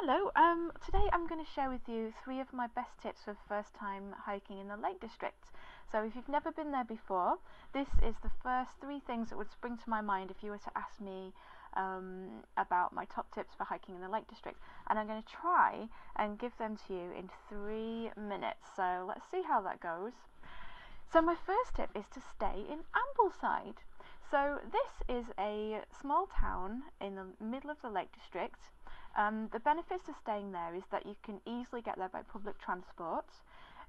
Hello, today I'm going to share with you 3 of my best tips for first time hiking in the Lake District. So if you've never been there before, this is the first 3 things that would spring to my mind if you were to ask me about my top tips for hiking in the Lake District. And I'm going to try and give them to you in 3 minutes. So let's see how that goes. So my first tip is to stay in Ambleside. So this is a small town in the middle of the Lake District. The benefits to staying there is that you can easily get there by public transport.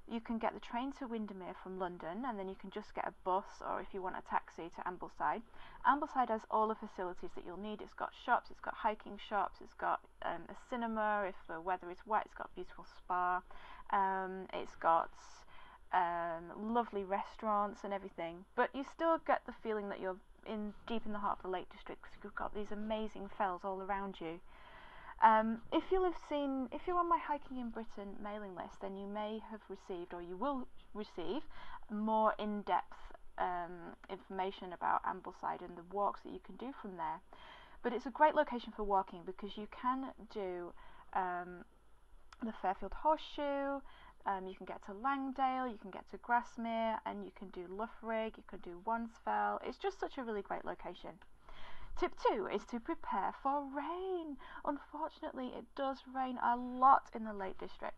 You can get the train to Windermere from London, and then you can just get a bus, or if you want a taxi, to Ambleside. Ambleside has all the facilities that you'll need. It's got shops, it's got hiking shops, it's got a cinema if the weather is wet, it's got a beautiful spa, it's got lovely restaurants and everything. But you still get the feeling that you're deep in the heart of the Lake District, because you've got these amazing fells all around you. If you're on my Hiking in Britain mailing list, then you may have received, or you will receive, more in-depth information about Ambleside and the walks that you can do from there. But it's a great location for walking because you can do the Fairfield Horseshoe, you can get to Langdale, you can get to Grasmere, and you can do Loughrig, you can do Wansfell. It's just such a really great location. Tip 2 is to prepare for rain. Unfortunately, it does rain a lot in the Lake District.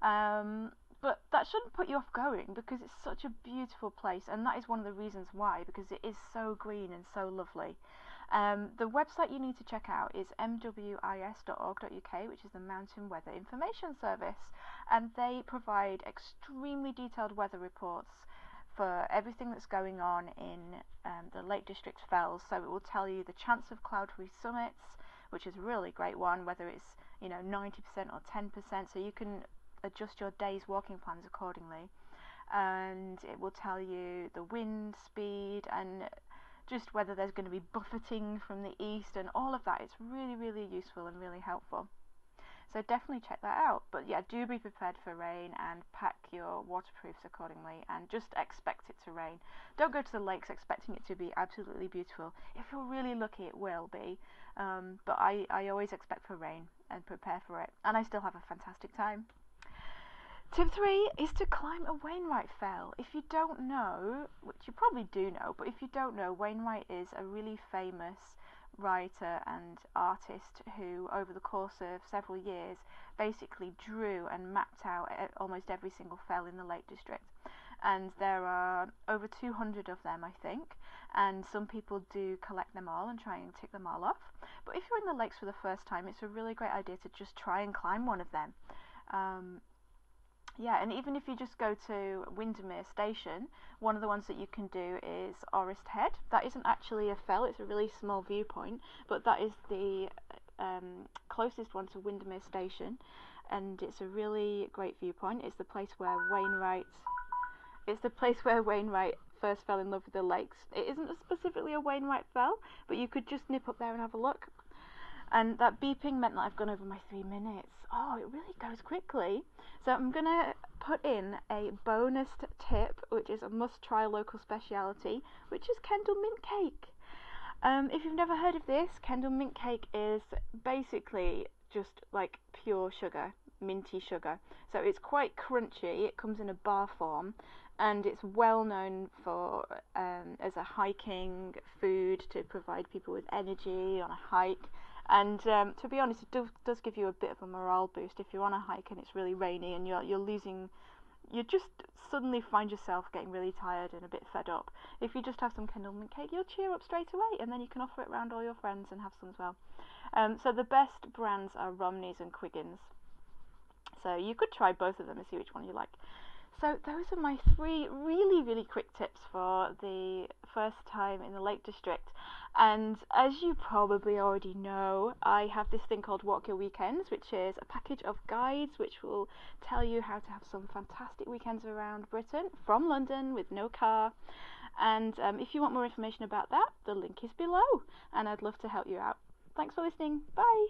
But that shouldn't put you off going, because it's such a beautiful place, and that is one of the reasons why, because it is so green and so lovely. The website you need to check out is mwis.org.uk, which is the Mountain Weather Information Service, and they provide extremely detailed weather reports for everything that's going on in the Lake District fells. So it will tell you the chance of cloud-free summits, which is a really great one, whether it's 90% or 10%, so you can adjust your day's walking plans accordingly. And it will tell you the wind speed and just whether there's going to be buffeting from the east and all of that. It's really, really useful and really helpful. So definitely check that out. But yeah, do be prepared for rain and pack your waterproofs accordingly, and just expect it to rain. Don't go to the lakes expecting it to be absolutely beautiful. If you're really lucky, it will be. But I always expect for rain and prepare for it. And I still have a fantastic time. Tip 3 is to climb a Wainwright fell. If you don't know, which you probably do know, but if you don't know, Wainwright is a really famous writer and artist who, over the course of several years, basically drew and mapped out almost every single fell in the Lake District. And there are over 200 of them, I think, and some people do collect them all and try and tick them all off. But if you're in the lakes for the first time, it's a really great idea to just try and climb one of them. Yeah, and even if you just go to Windermere Station, one of the ones that you can do is Orist Head. That isn't actually a fell, it's a really small viewpoint, but that is the closest one to Windermere Station, and it's a really great viewpoint. It's the place where Wainwright first fell in love with the lakes. It isn't specifically a Wainwright fell, but you could just nip up there and have a look. And that beeping meant that I've gone over my 3 minutes. Oh, it really goes quickly. So I'm going to put in a bonus tip, which is a must-try local speciality, which is Kendal mint cake. If you've never heard of this, Kendal mint cake is basically just like pure sugar, minty sugar. So it's quite crunchy. It comes in a bar form, and it's well known for as a hiking food to provide people with energy on a hike. And to be honest, it does give you a bit of a morale boost if you're on a hike and it's really rainy and you just suddenly find yourself getting really tired and a bit fed up. If you just have some Kendal mint cake, you'll cheer up straight away, and then you can offer it around all your friends and have some as well. So the best brands are Romney's and Quiggins. So you could try both of them and see which one you like. So those are my 3 really, really quick tips for the first time in the Lake District. And as you probably already know, I have this thing called Walk Your Weekends, which is a package of guides which will tell you how to have some fantastic weekends around Britain from London with no car. And if you want more information about that, the link is below, and I'd love to help you out. Thanks for listening. Bye!